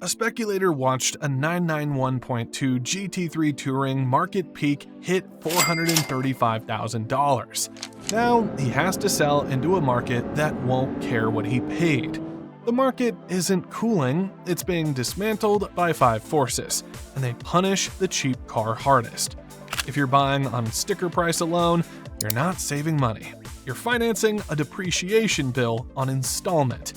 A speculator watched a 991.2 GT3 Touring market peak hit $435,000. Now he has to sell into a market that won't care what he paid. The market isn't cooling, it's being dismantled by 5 forces, and they punish the cheap car hardest. If you're buying on sticker price alone, you're not saving money. You're financing a depreciation bill on installment.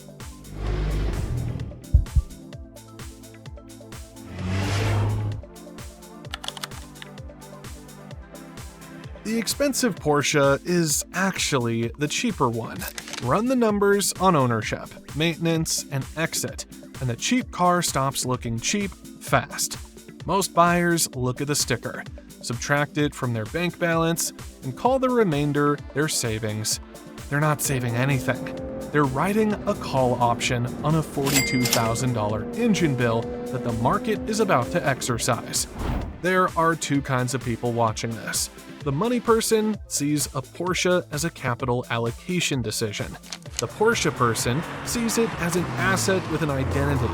The expensive Porsche is actually the cheaper one. Run the numbers on ownership, maintenance, and exit, and the cheap car stops looking cheap fast. Most buyers look at the sticker, subtract it from their bank balance, and call the remainder their savings. They're not saving anything. They're writing a call option on a $42,000 engine bill that the market is about to exercise. There are 2 kinds of people watching this. The money person sees a Porsche as a capital allocation decision. The Porsche person sees it as an asset with an identity.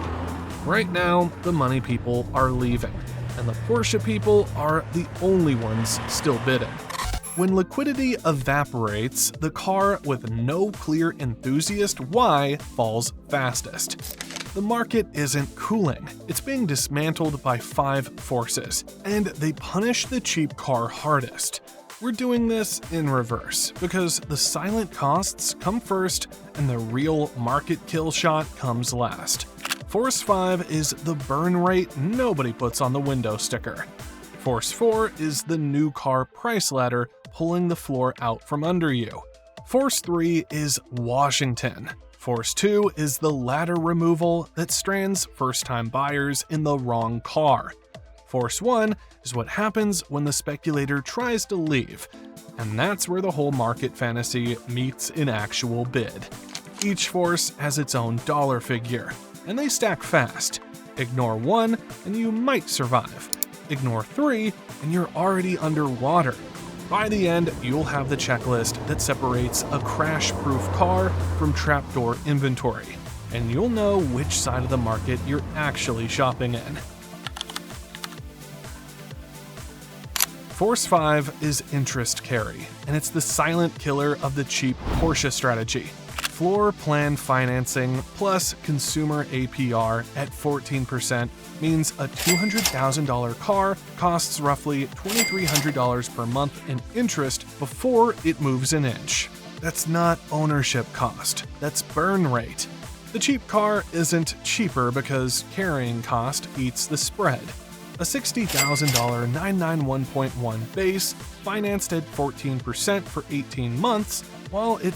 Right now, the money people are leaving, and the Porsche people are the only ones still bidding. When liquidity evaporates, the car with no clear enthusiast why falls fastest. The market isn't cooling, it's being dismantled by 5 forces, and they punish the cheap car hardest. We're doing this in reverse, because the silent costs come first and the real market kill shot comes last. Force 5 is the burn rate nobody puts on the window sticker. Force 4 is the new car price ladder pulling the floor out from under you. Force 3 is Washington. Force 2 is the ladder removal that strands first-time buyers in the wrong car. Force 1 is what happens when the speculator tries to leave, and that's where the whole market fantasy meets an actual bid. Each force has its own dollar figure, and they stack fast. Ignore 1 and you might survive. Ignore 3 and you're already underwater. By the end, you'll have the checklist that separates a crash-proof car from trapdoor inventory, and you'll know which side of the market you're actually shopping in. Force 5 is interest carry, and it's the silent killer of the cheap Porsche strategy. Floor plan financing plus consumer APR at 14% means a $200,000 car costs roughly $2,300 per month in interest before it moves an inch. That's not ownership cost, that's burn rate. The cheap car isn't cheaper because carrying cost eats the spread. A $60,000 991.1 base, financed at 14% for 18 months, while it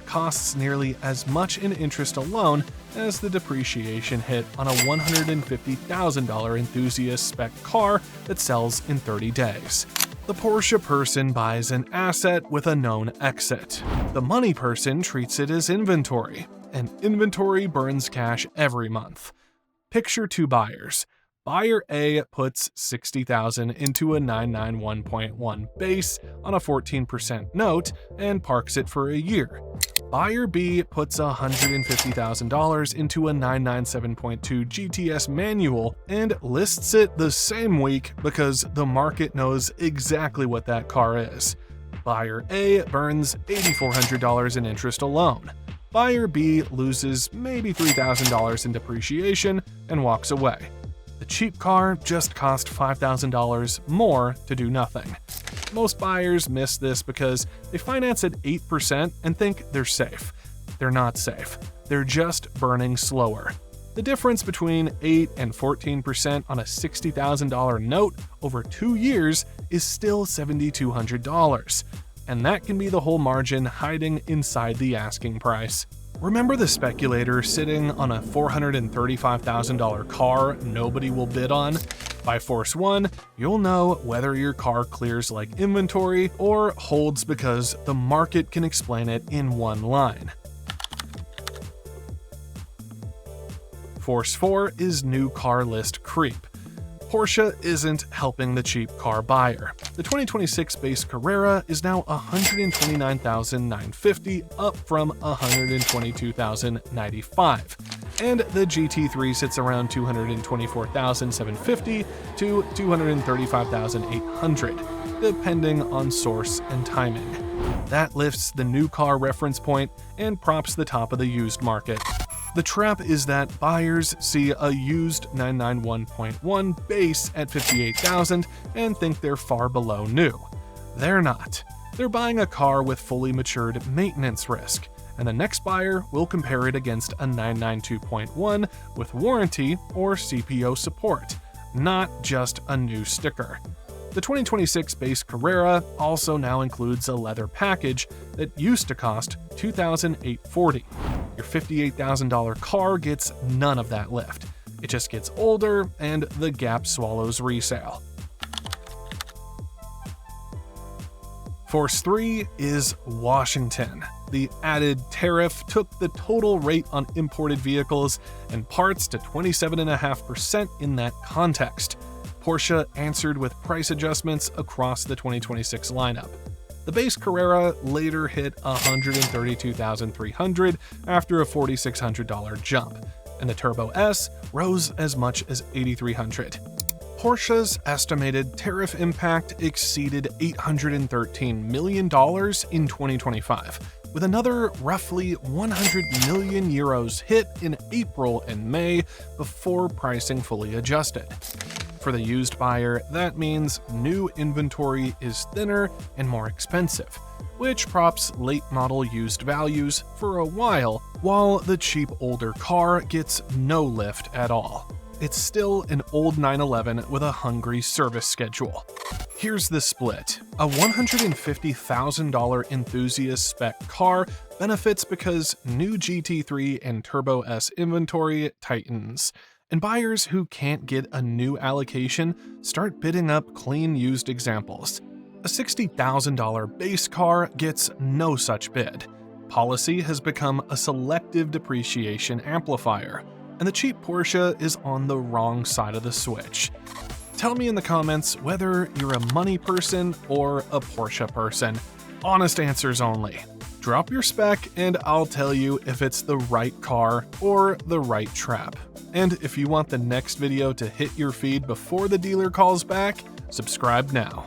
costs nearly as much in interest alone as the depreciation hit on a $150,000 enthusiast spec car that sells in 30 days. The Porsche person buys an asset with a known exit. The money person treats it as inventory, and inventory burns cash every month. Picture 2 buyers. Buyer A puts $60,000 into a 991.1 base on a 14% note and parks it for a year. Buyer B puts $150,000 into a 997.2 GTS manual and lists it the same week because the market knows exactly what that car is. Buyer A burns $8,400 in interest alone. Buyer B loses maybe $3,000 in depreciation and walks away. The cheap car just cost $5,000 more to do nothing. Most buyers miss this because they finance at 8% and think they're safe. They're not safe. They're just burning slower. The difference between 8 and 14% on a $60,000 note over 2 years is still $7,200. And that can be the whole margin hiding inside the asking price. Remember the speculator sitting on a $435,000 car nobody will bid on? By Force 1, you'll know whether your car clears like inventory or holds because the market can explain it in one line. Force 4 is new car list creep. Porsche isn't helping the cheap car buyer. The 2026 base Carrera is now $129,950, up from $122,095. and the GT3 sits around $224,750 to $235,800, depending on source and timing. That lifts the new car reference point and props the top of the used market. The trap is that buyers see a used 991.1 base at $58,000 and think they're far below new. They're not. They're buying a car with fully matured maintenance risk, and the next buyer will compare it against a 992.1 with warranty or CPO support, not just a new sticker. The 2026 base Carrera also now includes a leather package that used to cost $2,840. Your $58,000 car gets none of that lift. It just gets older, and the gap swallows resale. Force 3 is Washington. The added tariff took the total rate on imported vehicles and parts to 27.5% in that context. Porsche answered with price adjustments across the 2026 lineup. The base Carrera later hit $132,300 after a $4,600 jump, and the Turbo S rose as much as $8,300. Porsche's estimated tariff impact exceeded $813 million in 2025, with another roughly 100 million euros hit in April and May before pricing fully adjusted. For the used buyer, that means new inventory is thinner and more expensive, which props late-model used values for a while the cheap older car gets no lift at all. It's still an old 911 with a hungry service schedule. Here's the split. A $150,000 enthusiast spec car benefits because new GT3 and Turbo S inventory tightens, and buyers who can't get a new allocation start bidding up clean used examples. A $60,000 base car gets no such bid. Policy has become a selective depreciation amplifier, and the cheap Porsche is on the wrong side of the switch. Tell me in the comments whether you're a money person or a Porsche person. Honest answers only. Drop your spec and I'll tell you if it's the right car or the right trap. And if you want the next video to hit your feed before the dealer calls back, subscribe now.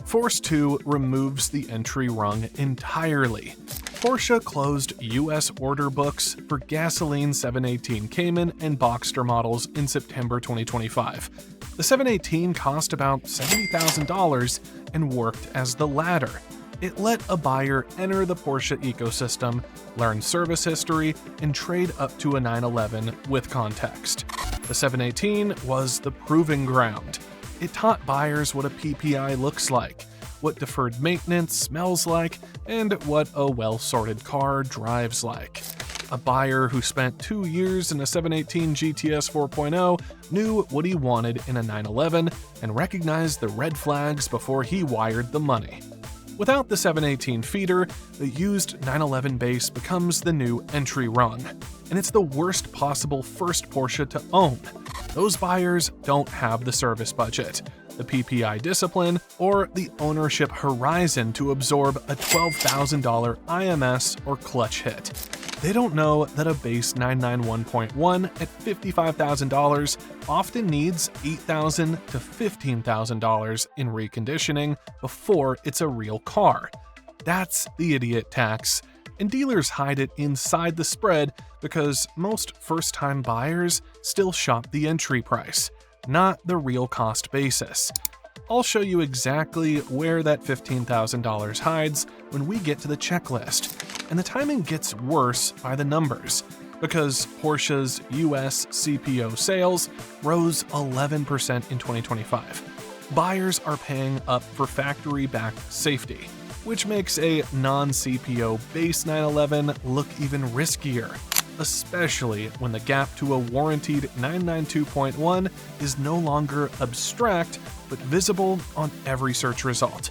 Force 2 removes the entry rung entirely. Porsche closed US order books for gasoline 718 Cayman and Boxster models in September 2025. The 718 cost about $70,000 and worked as the latter. It let a buyer enter the Porsche ecosystem, learn service history, and trade up to a 911 with context. The 718 was the proving ground. It taught buyers what a PPI looks like, what deferred maintenance smells like, and what a well-sorted car drives like. A buyer who spent 2 years in a 718 GTS 4.0 knew what he wanted in a 911 and recognized the red flags before he wired the money. Without the 718 feeder, the used 911 base becomes the new entry rung, and it's the worst possible first Porsche to own. Those buyers don't have the service budget, the PPI discipline, or the ownership horizon to absorb a $12,000 IMS or clutch hit. They don't know that a base 991.1 at $55,000 often needs $8,000 to $15,000 in reconditioning before it's a real car. That's the idiot tax, and dealers hide it inside the spread because most first-time buyers still shop the entry price, not the real cost basis. I'll show you exactly where that $15,000 hides when we get to the checklist, and the timing gets worse by the numbers, because Porsche's US CPO sales rose 11% in 2025. Buyers are paying up for factory-backed safety, which makes a non-CPO base 911 look even riskier, especially when the gap to a warranted 992.1 is no longer abstract but visible on every search result.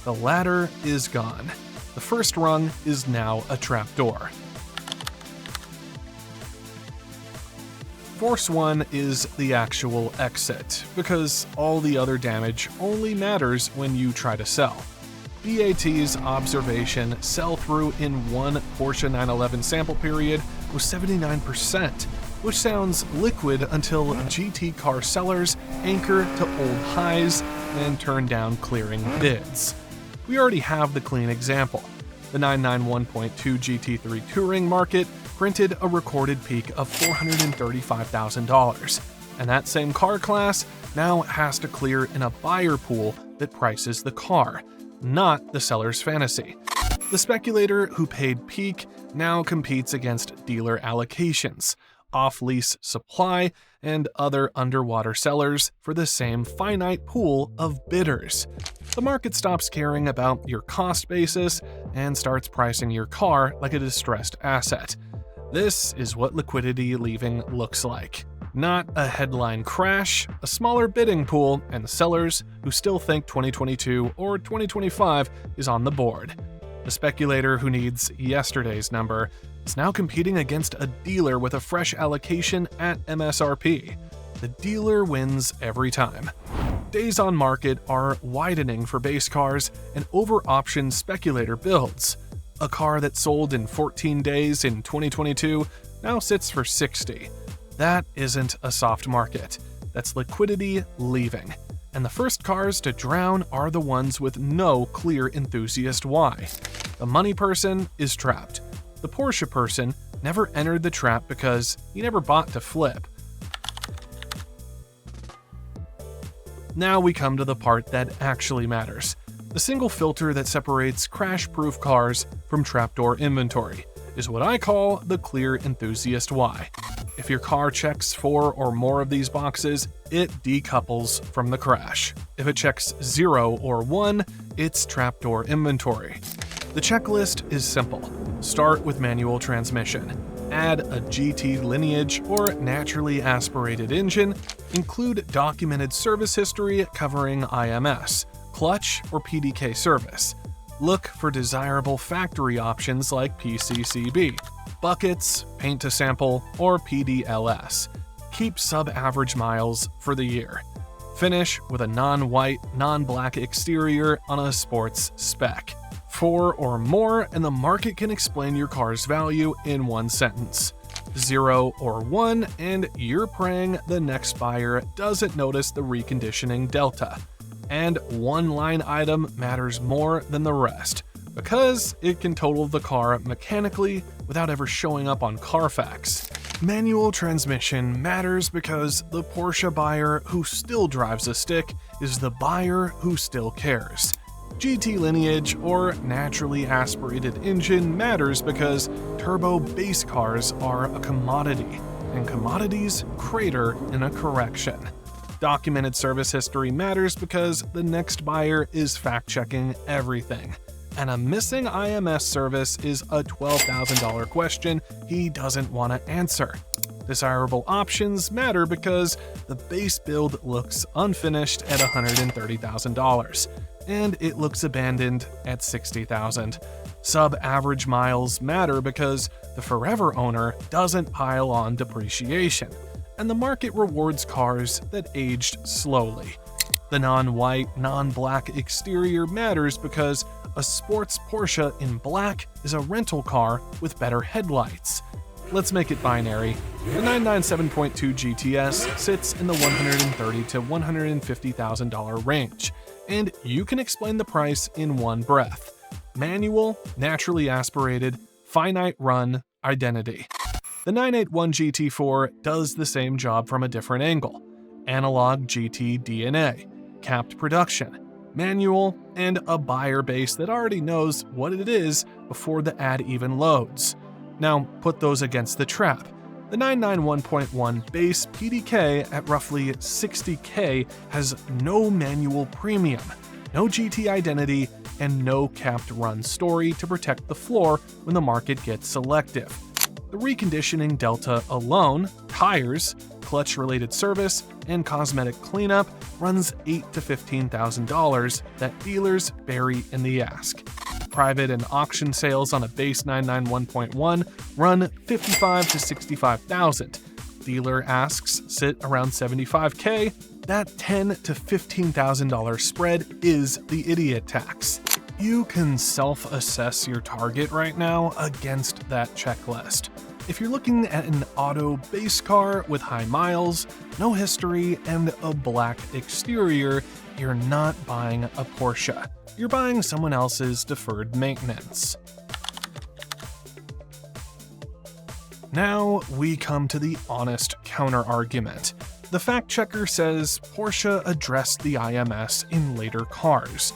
The latter is gone. The first rung is now a trapdoor. Force 1 is the actual exit, because all the other damage only matters when you try to sell. BAT's observation sell-through in one Porsche 911 sample period was 79%, which sounds liquid until GT car sellers anchor to old highs and turn down clearing bids. We already have the clean example. The 991.2 GT3 Touring market printed a recorded peak of $435,000, and that same car class now has to clear in a buyer pool that prices the car, not the seller's fantasy. The speculator who paid peak now competes against dealer allocations, off-lease supply, and other underwater sellers for the same finite pool of bidders. The market stops caring about your cost basis and starts pricing your car like a distressed asset. This is what liquidity leaving looks like. Not a headline crash, a smaller bidding pool, and sellers who still think 2022 or 2025 is on the board. The speculator who needs yesterday's number is now competing against a dealer with a fresh allocation at MSRP. The dealer wins every time. Days on market are widening for base cars and over-optioned speculator builds. A car that sold in 14 days in 2022 now sits for 60. That isn't a soft market. That's liquidity leaving. And the first cars to drown are the ones with no clear enthusiast why. The money person is trapped. The Porsche person never entered the trap because he never bought to flip. Now we come to the part that actually matters. The single filter that separates crash-proof cars from trapdoor inventory is what I call the clear enthusiast why. If your car checks 4 or more of these boxes, it decouples from the crash. If it checks 0 or 1, it's trapdoor inventory. The checklist is simple. Start with manual transmission. Add a GT lineage or naturally aspirated engine. Include documented service history covering IMS, clutch, or PDK service. Look for desirable factory options like PCCB, buckets, paint to sample, or PDLS. Keep sub-average miles for the year. Finish with a non-white, non-black exterior on a sports spec. 4 or more, and the market can explain your car's value in one sentence. 0 or 1, and you're praying the next buyer doesn't notice the reconditioning delta. And one line item matters more than the rest, because it can total the car mechanically without ever showing up on Carfax. Manual transmission matters because the Porsche buyer who still drives a stick is the buyer who still cares. GT lineage or naturally aspirated engine matters because turbo base cars are a commodity, and commodities crater in a correction. Documented service history matters because the next buyer is fact-checking everything, and a missing IMS service is a $12,000 question he doesn't want to answer. Desirable options matter because the base build looks unfinished at $130,000. And it looks abandoned at $60,000. Sub-average miles matter because the forever owner doesn't pile on depreciation, and the market rewards cars that aged slowly. The non-white, non-black exterior matters because a sports Porsche in black is a rental car with better headlights. Let's make it binary. The 997.2 GTS sits in the $130,000 to $150,000 range, and you can explain the price in one breath. Manual, naturally aspirated, finite run, identity. The 981 GT4 does the same job from a different angle. Analog GT DNA, capped production, manual, and a buyer base that already knows what it is before the ad even loads. Now put those against the trap. The 991.1 base PDK at roughly $60K has no manual premium, no GT identity, and no capped run story to protect the floor when the market gets selective. The reconditioning delta alone, tires, clutch-related service, and cosmetic cleanup runs $8,000 to $15,000 that dealers bury in the ask. Private and auction sales on a base 991.1 run $55,000 to $65,000. Dealer asks sit around $75K. That $10,000 to $15,000 spread is the idiot tax. You can self-assess your target right now against that checklist. If you're looking at an auto base car with high miles, no history, and a black exterior, you're not buying a Porsche. You're buying someone else's deferred maintenance. Now we come to the honest counterargument. The fact checker says Porsche addressed the IMS in later cars.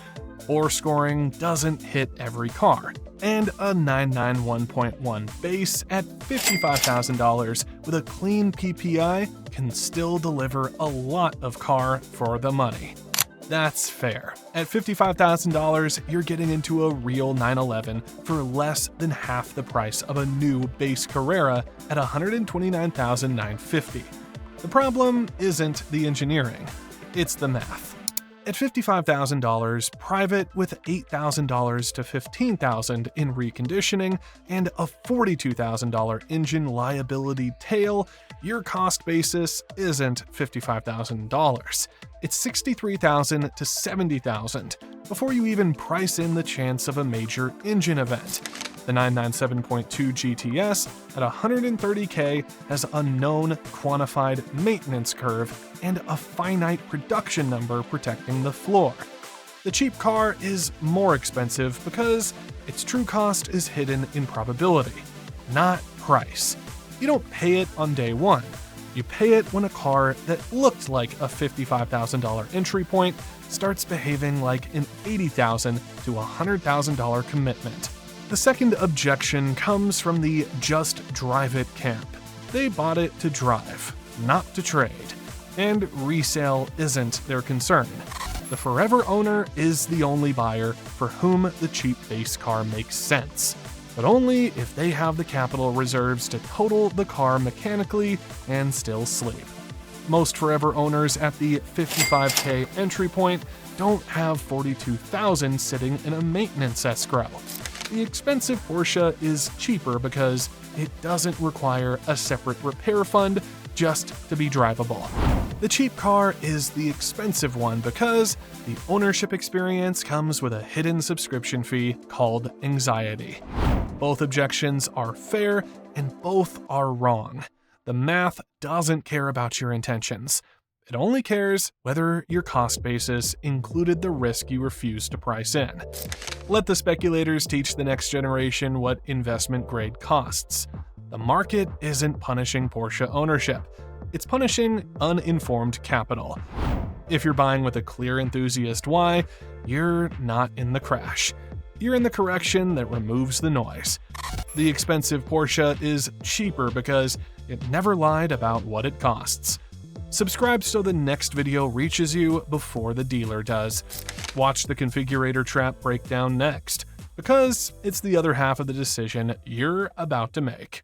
Or scoring doesn't hit every car, and a 991.1 base at $55,000 with a clean PPI can still deliver a lot of car for the money. That's fair. At $55,000, you're getting into a real 911 for less than half the price of a new base Carrera at $129,950. The problem isn't the engineering, it's the math. At $55,000 private with $8,000 to $15,000 in reconditioning and a $42,000 engine liability tail, your cost basis isn't $55,000. It's $63,000 to $70,000 before you even price in the chance of a major engine event. The 997.2 GTS at $130K has a known quantified maintenance curve and a finite production number protecting the floor. The cheap car is more expensive because its true cost is hidden in probability, not price. You don't pay it on day one. You pay it when a car that looked like a $55,000 entry point starts behaving like an $80,000 to $100,000 commitment. The second objection comes from the just drive it camp. They bought it to drive, not to trade. And resale isn't their concern. The forever owner is the only buyer for whom the cheap base car makes sense, but only if they have the capital reserves to total the car mechanically and still sleep. Most forever owners at the $55K entry point don't have $42,000 sitting in a maintenance escrow. The expensive Porsche is cheaper because it doesn't require a separate repair fund just to be drivable. The cheap car is the expensive one because the ownership experience comes with a hidden subscription fee called anxiety. Both objections are fair and both are wrong. The math doesn't care about your intentions. It only cares whether your cost basis included the risk you refused to price in. Let the speculators teach the next generation what investment grade costs. The market isn't punishing Porsche ownership. It's punishing uninformed capital. If you're buying with a clear enthusiast why, you're not in the crash. You're in the correction that removes the noise. The expensive Porsche is cheaper because it never lied about what it costs. Subscribe so the next video reaches you before the dealer does. Watch the configurator trap breakdown next, because it's the other half of the decision you're about to make.